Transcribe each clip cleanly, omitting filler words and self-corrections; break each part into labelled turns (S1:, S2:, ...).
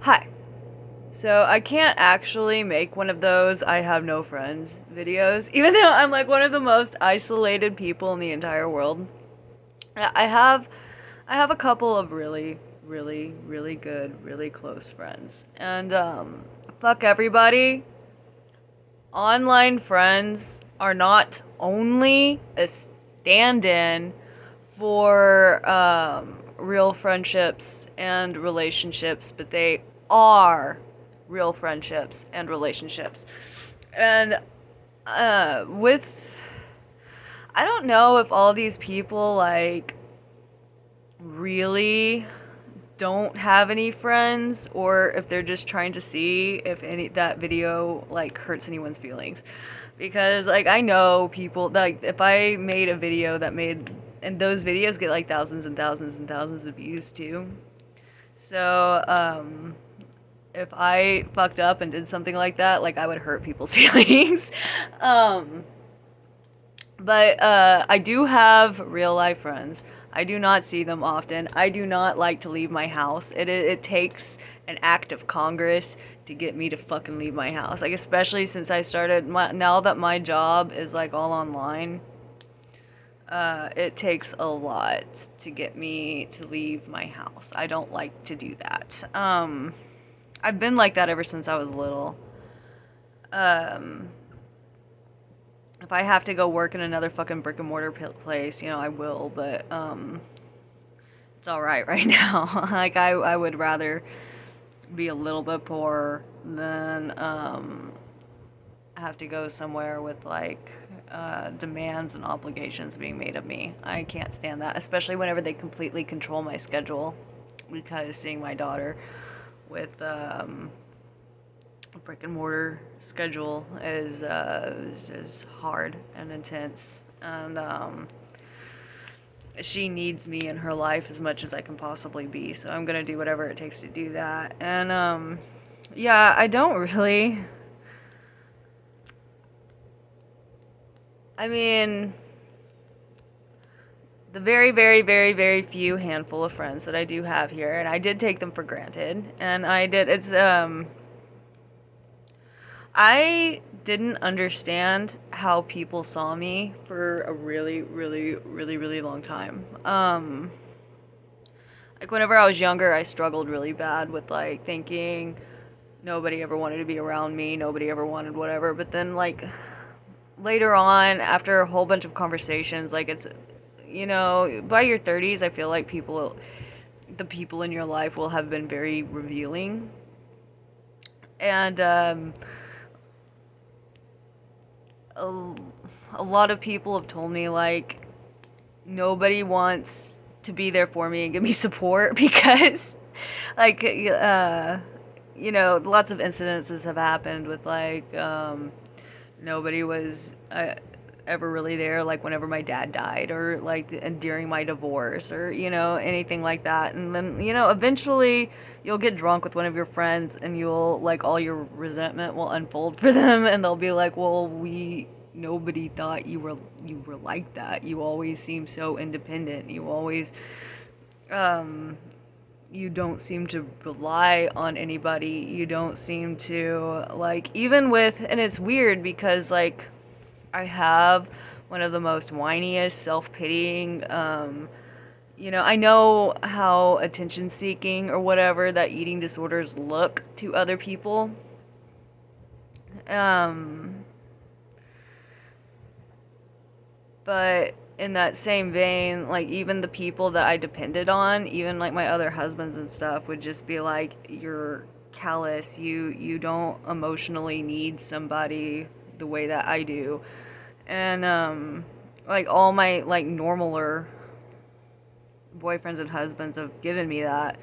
S1: Hi. So I can't actually make one of those I have no friends videos, even though I'm like one of the most isolated people in the entire world. I have I have a couple of really good, really close friends. And fuck everybody. Online friends are not only a stand-in for real friendships and relationships, but they are real friendships and relationships. And with, I don't know if all these people like really don't have any friends or if they're just trying to see if any that video like hurts anyone's feelings, because like I know people like if I made a video that made, and those videos get like thousands and thousands and thousands of views too. So if I fucked up and did something like that, like I would hurt people's feelings. um but I do have real life friends. I do not see them often. I do not like to leave my house. It takes an act of Congress to get me to fucking leave my house. Like especially since I started now that my job is like all online. It takes a lot to get me to leave my house. I don't like to do that. I've been like that ever since I was little. Um, if I have to go work in another fucking brick and mortar place, I will, but it's all right now. Like I would rather be a little bit poor than have to go somewhere with like demands and obligations being made of me. I can't stand that, especially whenever they completely control my schedule. Because seeing my daughter with a brick and mortar schedule is hard and intense, and she needs me in her life as much as I can possibly be. So I'm gonna do whatever it takes to do that. And yeah, I don't really. I mean, the very few handful of friends that I do have here, and I did take them for granted, and I didn't understand how people saw me for a really long time. Like whenever I was younger, I struggled really bad with like thinking nobody ever wanted to be around me, nobody ever wanted whatever. But then like later on, after a whole bunch of conversations, like it's, by your 30s, I feel like the people in your life will have been very revealing. And a, a lot of people have told me like nobody wants to be there for me and give me support because like lots of incidences have happened with like nobody was ever really there, like whenever my dad died or like and during my divorce or anything like that. And then eventually you'll get drunk with one of your friends and you'll like all your resentment will unfold for them, and they'll be like, well, we nobody thought you were like that. You always seem so independent. You always you don't seem to rely on anybody. You don't seem to like, even with, and it's weird because like I have one of the most whiniest, self-pitying, I know how attention seeking or whatever that eating disorders look to other people. Um, but in that same vein, like even the people that I depended on, even like my other husbands and stuff, would just be like, "You're callous. You don't emotionally need somebody the way that I do." And like all my like normaler boyfriends and husbands have given me that.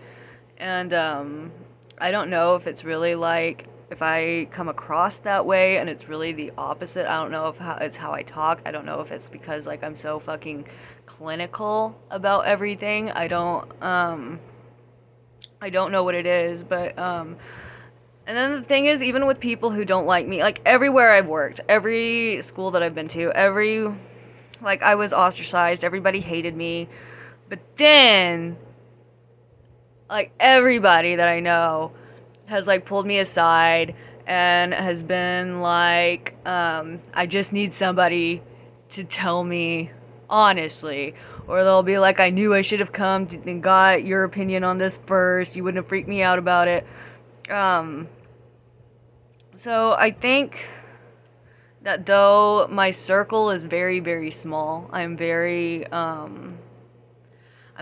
S1: And I don't know if it's really like if I come across that way and it's really the opposite. I don't know if it's how I talk. I don't know if it's because like I'm so fucking clinical about everything. I don't know what it is, but and then the thing is, even with people who don't like me, like everywhere I've worked, every school that I've been to, like I was ostracized, everybody hated me. But then like everybody that I know has like pulled me aside and has been like, I just need somebody to tell me honestly. Or they'll be like, I knew I should have come and got your opinion on this first. You wouldn't have freaked me out about it. Um, so I think that though my circle is very, very small, I'm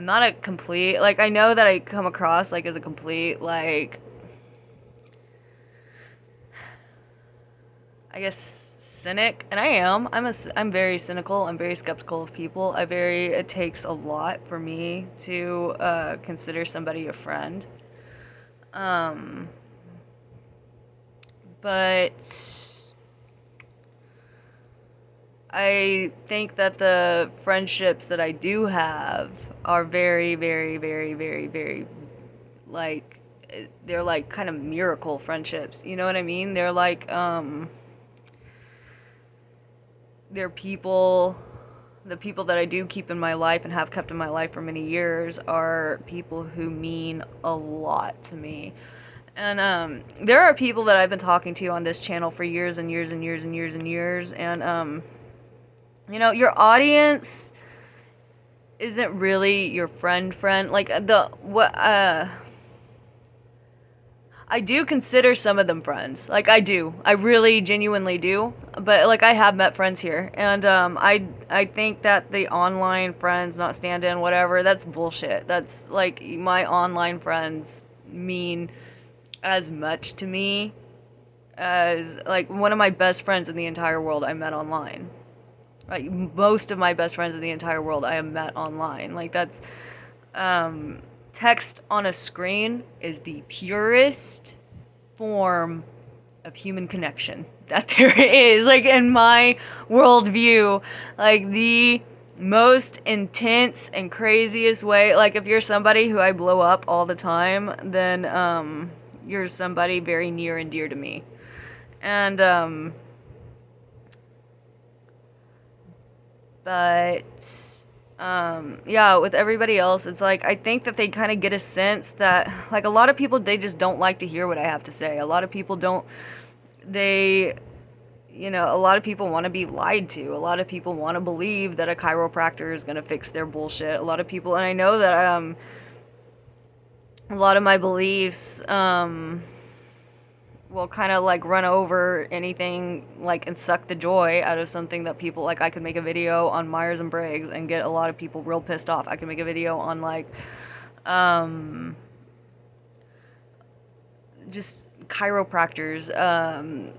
S1: not a complete, like, I know that I come across, like, as a complete, like, I guess, cynic, and I am. I'm very cynical. I'm very skeptical of people. It takes a lot for me to, consider somebody a friend. Um, but I think that the friendships that I do have are very, very, very, very, very, like, they're like kind of miracle friendships. You know what I mean? They're people, the people that I do keep in my life and have kept in my life for many years are people who mean a lot to me. And there are people that I've been talking to on this channel for years and years and years and years and years, and you know, your audience isn't really your friend. Like the what I do consider some of them friends. Like I do. I really genuinely do. But like I have met friends here, and I think that the online friends, not stand in, whatever, that's bullshit. That's like my online friends mean as much to me as like one of my best friends in the entire world I met online. Like most of my best friends in the entire world I have met online. Like that's text on a screen is the purest form of human connection that there is. Like in my worldview, like the most intense and craziest way. Like if you're somebody who I blow up all the time, then you're somebody very near and dear to me. And but yeah, with everybody else, it's like I think that they kind of get a sense that like a lot of people, they just don't like to hear what I have to say. A lot of people don't, they, you know, a lot of people want to be lied to. A lot of people want to believe that a chiropractor is going to fix their bullshit. A lot of people, and I know that a lot of my beliefs will kind of like run over anything like and suck the joy out of something that people like. I could make a video on Myers and Briggs and get a lot of people real pissed off. I could make a video on like just chiropractors. I'm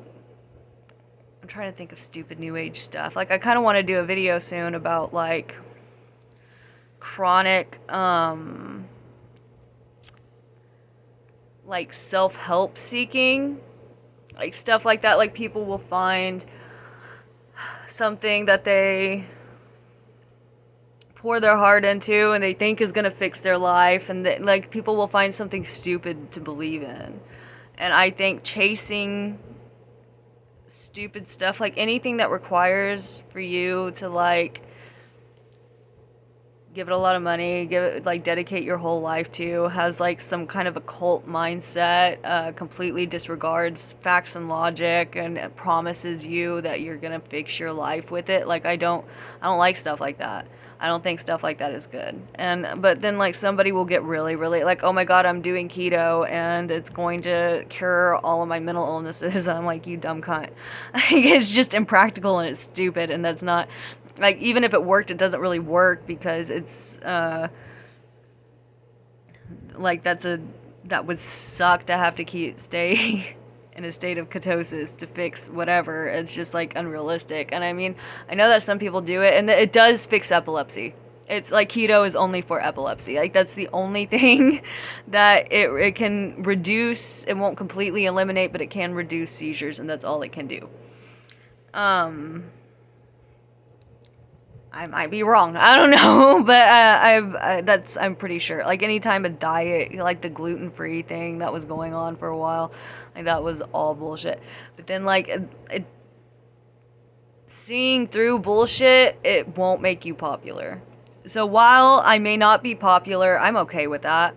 S1: trying to think of stupid new age stuff. Like I kind of want to do a video soon about like chronic like self-help seeking, like stuff like that. Like people will find something that they pour their heart into and they think is going to fix their life, and like people will find something stupid to believe in. And I think chasing stupid stuff, like anything that requires for you to like give it a lot of money, give it like dedicate your whole life to, has like some kind of occult mindset, completely disregards facts and logic, and it promises you that you're gonna fix your life with it. Like I don't like stuff like that. I don't think stuff like that is good. And but then like somebody will get really, really like, oh my god, I'm doing keto and it's going to cure all of my mental illnesses. I'm like, you dumb cunt. It's just impractical and it's stupid, and that's not, like, even if it worked, it doesn't really work because it's like that would suck to have to stay in a state of ketosis to fix whatever. It's just like unrealistic. And I mean, I know that some people do it and it does fix epilepsy. It's like keto is only for epilepsy. Like that's the only thing that it can reduce. It won't completely eliminate, but it can reduce seizures, and that's all it can do. I might be wrong. I don't know, but I'm pretty sure. Like anytime a diet, like the gluten-free thing that was going on for a while, like that was all bullshit. But then like seeing through bullshit, it won't make you popular. So while I may not be popular, I'm okay with that.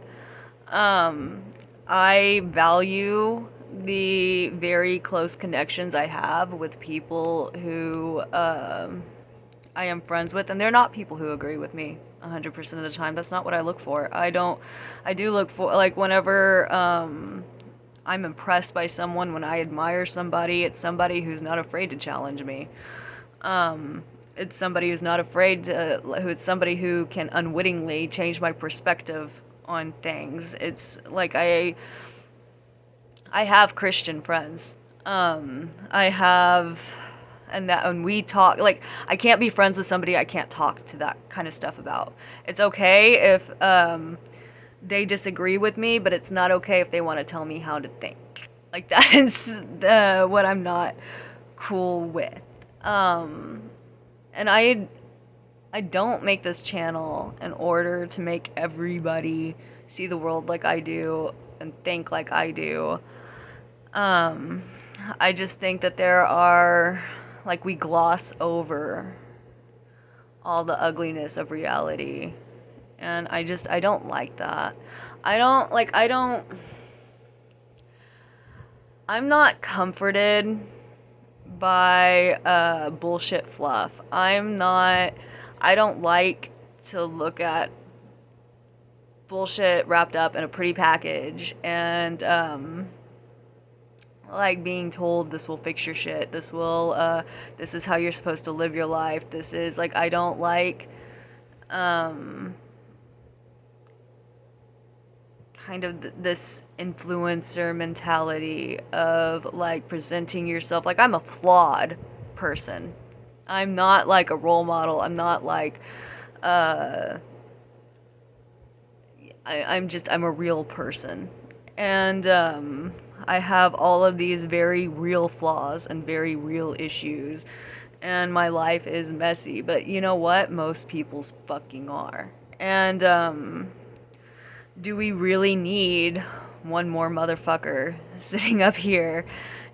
S1: I value the very close connections I have with people who I am friends with, and they're not people who agree with me 100% of the time. That's not what I look for. I do look for, like, whenever I'm impressed by someone, when I admire somebody, it's somebody who's not afraid to challenge me. Um, it's somebody who's not afraid to, who it's somebody who can unwittingly change my perspective on things. It's like I have Christian friends. I have, and that when we talk, like, I can't be friends with somebody I can't talk to that kind of stuff about. It's okay if they disagree with me, but it's not okay if they want to tell me how to think. Like, that's what I'm not cool with. Um, and I don't make this channel in order to make everybody see the world like I do and think like I do. Um, I just think that there are, like, we gloss over all the ugliness of reality. And I don't like that. I don't, I'm not comforted by bullshit fluff. I don't like to look at bullshit wrapped up in a pretty package and like being told this will fix your shit. This is how you're supposed to live your life. This is like, I don't like um kind of this influencer mentality of like presenting yourself like I'm a flawed person. I'm not like a role model. I'm not like uh I'm a real person. And I have all of these very real flaws and very real issues. And my life is messy. But you know what? Most people's fucking are. And do we really need one more motherfucker sitting up here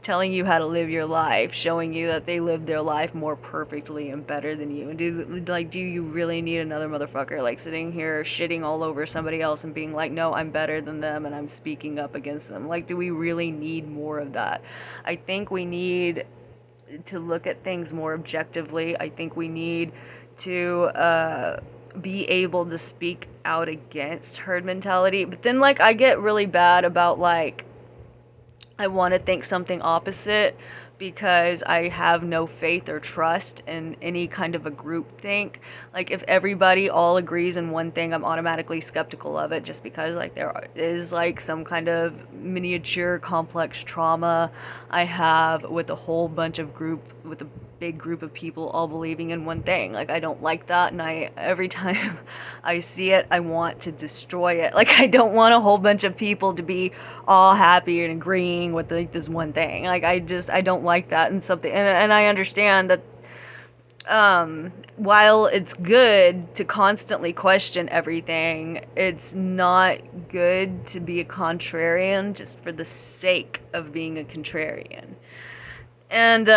S1: telling you how to live your life, showing you that they lived their life more perfectly and better than you? And do you really need another motherfucker like sitting here shitting all over somebody else and being like, no, I'm better than them and I'm speaking up against them? Like, do we really need more of that? I think we need to look at things more objectively. I think we need to be able to speak out against herd mentality. But then, like, I get really bad about, like, I want to think something opposite because I have no faith or trust in any kind of a group think. Like, if everybody all agrees in one thing, I'm automatically skeptical of it just because, like, there is, like, some kind of miniature complex trauma I have with a whole bunch of with a big group of people all believing in one thing. Like, I don't like that, and every time I see it, I want to destroy it. Like, I don't want a whole bunch of people to be all happy and agreeing with, like, this one thing. Like, I don't like that. And something, and I understand that while it's good to constantly question everything, it's not good to be a contrarian just for the sake of being a contrarian. And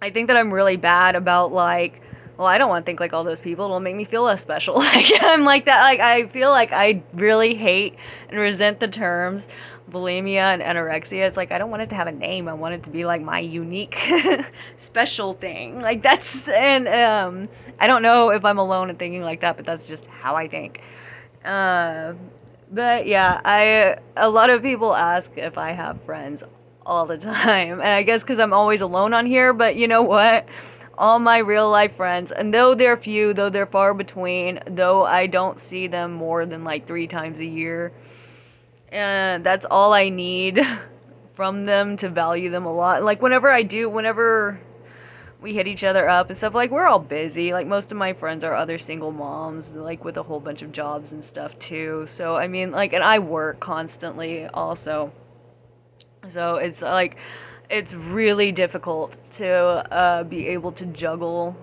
S1: I think that I'm really bad about, like, well, I don't want to think like all those people. It'll make me feel less special. Like, I'm like that. Like, I feel like I really hate and resent the terms bulimia and anorexia. It's like, I don't want it to have a name. I want it to be like my unique special thing. Like, that's, and I don't know if I'm alone in thinking like that, but that's just how I think. But yeah, a lot of people ask if I have friends all the time, and I guess because I'm always alone on here. But you know what? All my real life friends, and though they're few, though they're far between, though I don't see them more than like 3 times a year, and that's all I need from them to value them a lot. Like, whenever we hit each other up and stuff, like, we're all busy. Like, most of my friends are other single moms, like, with a whole bunch of jobs and stuff too. So I mean, like, and I work constantly also, so it's like, it's really difficult to be able to juggle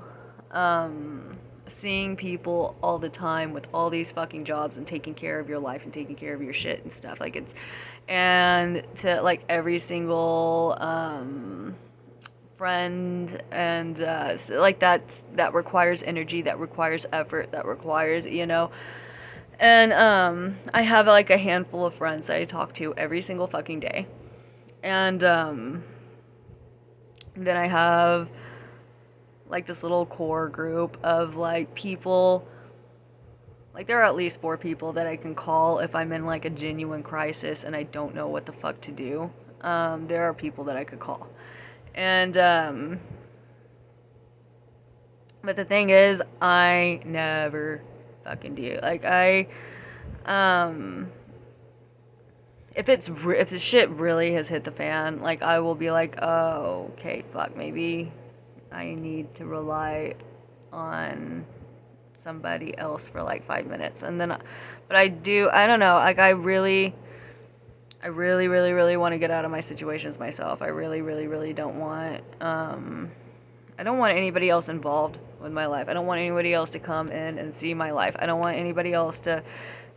S1: seeing people all the time with all these fucking jobs and taking care of your life and taking care of your shit and stuff. Like, it's, and to, like, every single friend, and so, like, that requires energy, that requires effort, that requires, you know, And I have like a handful of friends that I talk to every single fucking day. And then I have like this little core group of like people, like there are at least 4 people that I can call if I'm in like a genuine crisis and I don't know what the fuck to do. There are people that I could call. And but the thing is, I never fucking do. Like um if the shit really has hit the fan, like I will be like, oh, okay, fuck, maybe I need to rely on somebody else for like 5 minutes, and then, but I don't know, like I really, really, really want to get out of my situations myself. I really, really, really don't want, I don't want anybody else involved with my life. I don't want anybody else to come in and see my life. I don't want anybody else to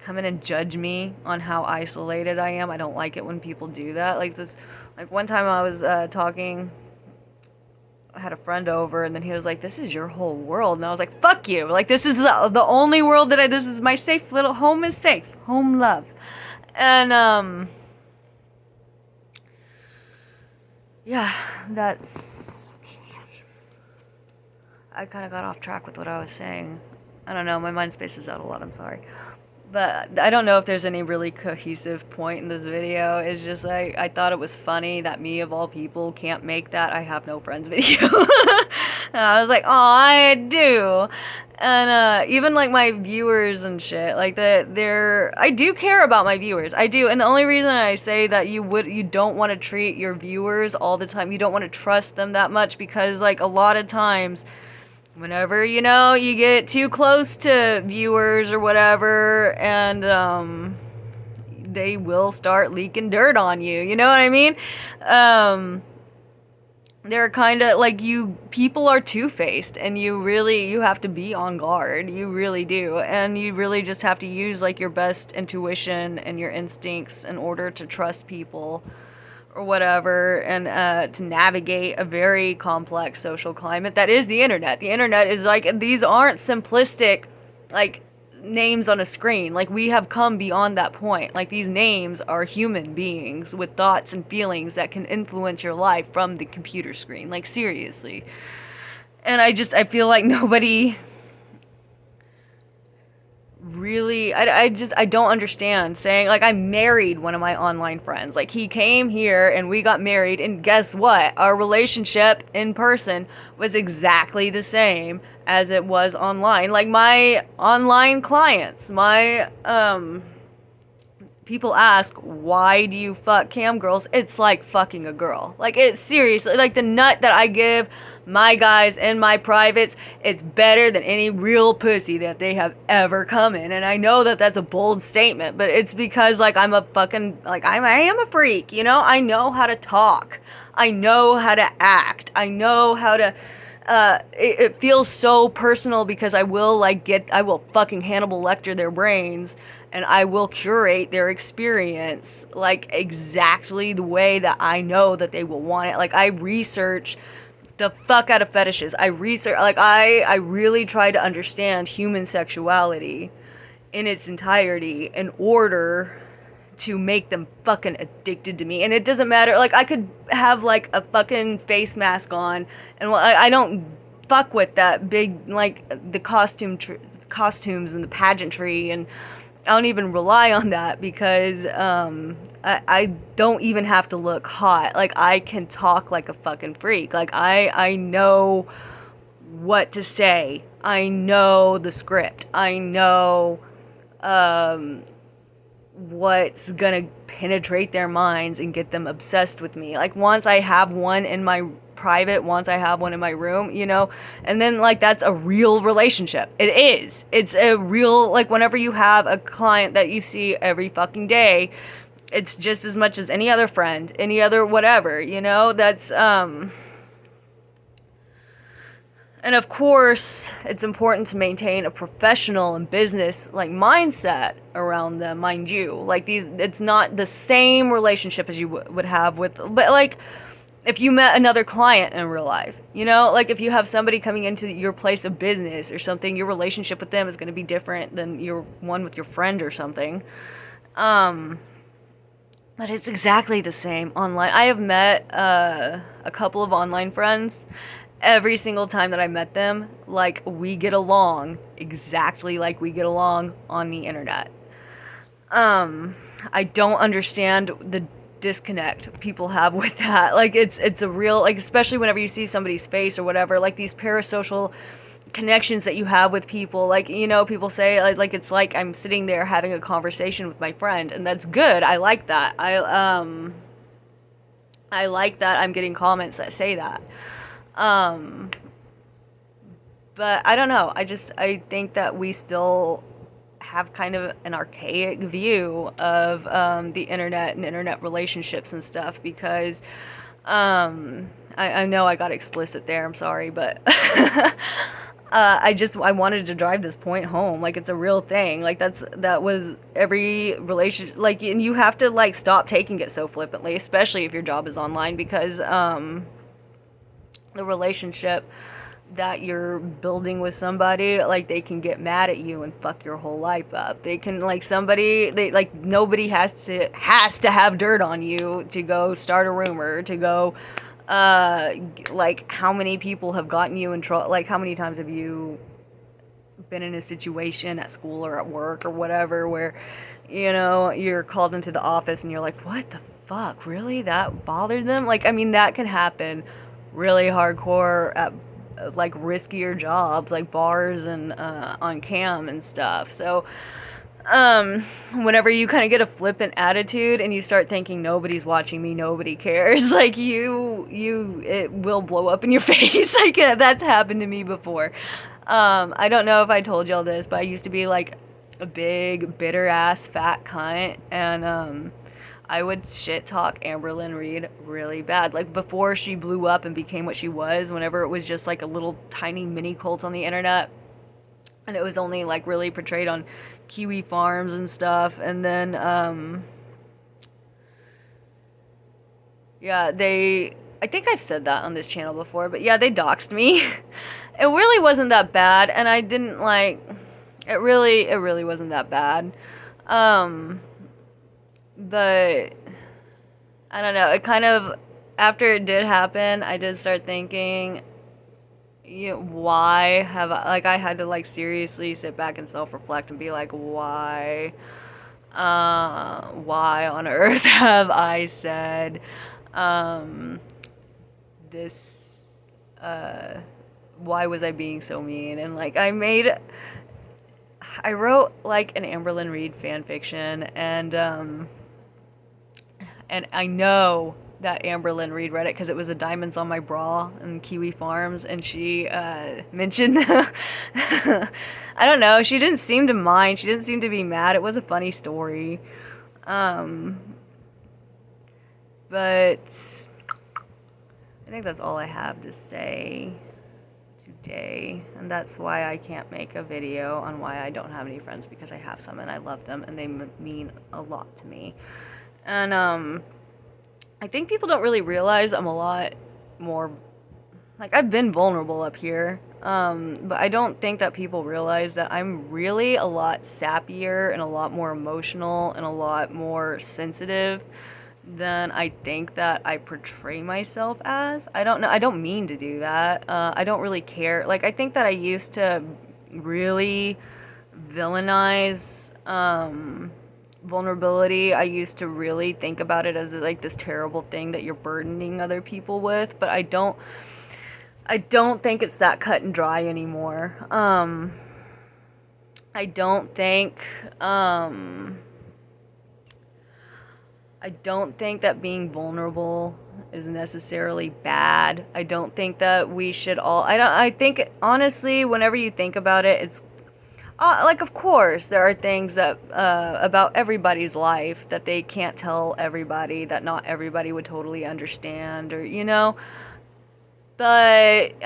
S1: come in and judge me on how isolated I am. I don't like it when people do that. Like this, like one time I was talking, I had a friend over, and then he was like, "This is your whole world," and I was like, "Fuck you!" Like this is the only world that this is my safe little home is safe, home love, and yeah, that's. I kind of got off track with what I was saying. I don't know, my mind spaces out a lot. I'm sorry. But I don't know if there's any really cohesive point in this video. It's just like, I thought it was funny that me of all people can't make that I have no friends video. And I was like, oh, I do. And even like my viewers and shit, like I do care about my viewers. I do. And the only reason I say that you don't want to treat your viewers all the time, you don't want to trust them that much, because like a lot of times, whenever, you get too close to viewers or whatever, and they will start leaking dirt on you, you know what I mean? They're kind of like, people are two-faced, and you have to be on guard. You really do. And you really just have to use like your best intuition and your instincts in order to trust people or whatever, and to navigate a very complex social climate that is the internet. The internet is like, these aren't simplistic like names on a screen. Like, we have come beyond that point. Like, these names are human beings with thoughts and feelings that can influence your life from the computer screen. Like, seriously. And I feel like nobody really, I don't understand saying, like, I married one of my online friends. Like, he came here and we got married, and guess what? Our relationship in person was exactly the same as it was online. Like, my online clients, people ask, why do you fuck cam girls? It's like fucking a girl. Like, it's seriously, like, the nut that I give my guys in my privates, it's better than any real pussy that they have ever come in. And I know that that's a bold statement, but it's because, like, I'm a fucking, like, I am a freak, you know? I know how to talk. I know how to act. I know how to, it feels so personal, because I will fucking Hannibal Lecter their brains, and I will curate their experience, like, exactly the way that I know that they will want it. Like, I research the fuck out of fetishes. I really try to understand human sexuality in its entirety in order to make them fucking addicted to me. And it doesn't matter, like, I could have like a fucking face mask on, and I don't fuck with that big, like, the costumes and the pageantry, and I don't even rely on that, because I don't even have to look hot. Like, I can talk like a fucking freak. Like, I know what to say. I know the script. I know what's gonna penetrate their minds and get them obsessed with me. Like, once I have one in my private, once I have one in my room, and then, like, that's a real relationship. It is. It's a real, like, whenever you have a client that you see every fucking day, it's just as much as any other friend, any other whatever, that's, and of course, it's important to maintain a professional and business, like, mindset around them, mind you. Like, it's not the same relationship as you would have with, but, like, if you met another client in real life, you know, like if you have somebody coming into your place of business or something, your relationship with them is going to be different than your one with your friend or something. Um, but it's exactly the same online. I have met a couple of online friends. Every single time that I met them, like we get along exactly like we get along on the internet. Um, I don't understand the disconnect people have with that. Like it's a real, like, especially whenever you see somebody's face or whatever, like these parasocial connections that you have with people, like, you know, people say like it's like I'm sitting there having a conversation with my friend, and that's good. I like that. I like that I'm getting comments that say that. Um but I don't know. I think that we still have kind of an archaic view of the internet and internet relationships and stuff, because I know I got explicit there. I'm sorry, but I wanted to drive this point home. Like, it's a real thing. Like, that was every relation. Like, and you have to like stop taking it so flippantly, especially if your job is online, because the relationship that you're building with somebody, like, they can get mad at you and fuck your whole life up. They can, like, somebody, they like, nobody has to have dirt on you to go start a rumor, to go like, how many people have gotten you in trouble? Like, how many times have you been in a situation at school or at work or whatever where, you know, you're called into the office and you're like, what the fuck, really, that bothered them? Like, I mean, that can happen really hardcore at like riskier jobs like bars and on cam and stuff. So whenever you kind of get a flippant attitude and you start thinking nobody's watching me, nobody cares, like, it will blow up in your face. Like, that's happened to me before. I don't know if I told y'all this, but I used to be like a big bitter ass fat cunt, and I would shit talk Amberlynn Reed really bad. Like, before she blew up and became what she was, whenever it was just like a little tiny mini cult on the internet, and it was only like really portrayed on Kiwi Farms and stuff. And then yeah, I think I've said that on this channel before, but yeah, they doxed me. It really wasn't that bad, and I didn't like it really wasn't that bad. Um but I don't know, it kind of, after it did happen, I did start thinking, you know, why have I, like, I had to like seriously sit back and self-reflect and be like, why on earth have I said this, why was I being so mean? And like, I wrote like an Amberlynn Reed fan fiction, and I know that Amberlynn Reed read it because it was a Diamonds on My Bra and Kiwi Farms, and she mentioned I don't know, she didn't seem to mind, she didn't seem to be mad. It was a funny story. But I think that's all I have to say today, and that's why I can't make a video on why I don't have any friends, because I have some and I love them and they mean a lot to me. And I think people don't really realize I'm a lot more, like, I've been vulnerable up here, but I don't think that people realize that I'm really a lot sappier and a lot more emotional and a lot more sensitive than I think that I portray myself as. I don't know, I don't mean to do that. I don't really care. Like, I think that I used to really villainize vulnerability. I used to really think about it as like this terrible thing that you're burdening other people with, but I don't think it's that cut and dry anymore. I don't think that being vulnerable is necessarily bad. I don't think that we should all, I think, honestly, whenever you think about it, it's like, of course, there are things that about everybody's life that they can't tell everybody, that not everybody would totally understand, or, you know. But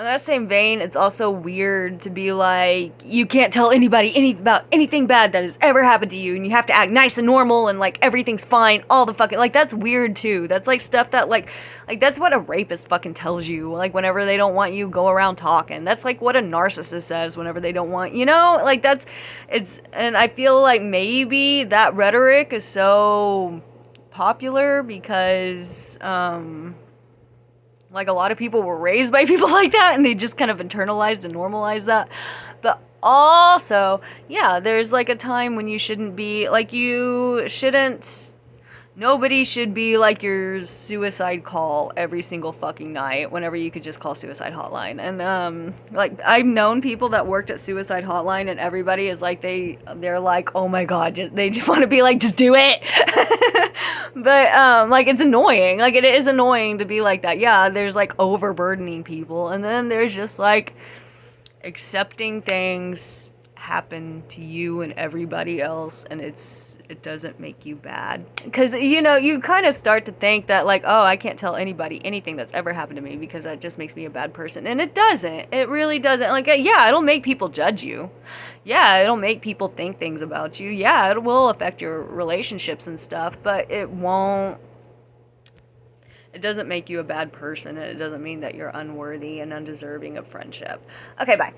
S1: In that same vein, it's also weird to be like, you can't tell anybody about anything bad that has ever happened to you, and you have to act nice and normal, and like everything's fine all the fucking, like, that's weird too. That's like stuff that like that's what a rapist fucking tells you. Like whenever they don't want you, go around talking. That's like what a narcissist says whenever they don't want, like and I feel like maybe that rhetoric is so popular because like a lot of people were raised by people like that, and they just kind of internalized and normalized that. But also, yeah, there's like a time when you shouldn't be like, nobody should be like your suicide call every single fucking night whenever you could just call suicide hotline. And like I've known people that worked at suicide hotline, and everybody is like, they're like, oh my god, they just want to be like, just do it. But like it's annoying, like it is annoying to be like that. Yeah, there's like overburdening people, and then there's just like accepting things happen to you and everybody else, and it doesn't make you bad, because you kind of start to think that like, oh, I can't tell anybody anything that's ever happened to me because that just makes me a bad person. And it doesn't, it really doesn't. Like, yeah, it'll make people judge you, yeah, it'll make people think things about you, yeah, it will affect your relationships and stuff, but it doesn't make you a bad person, and it doesn't mean that you're unworthy and undeserving of friendship. Okay, bye.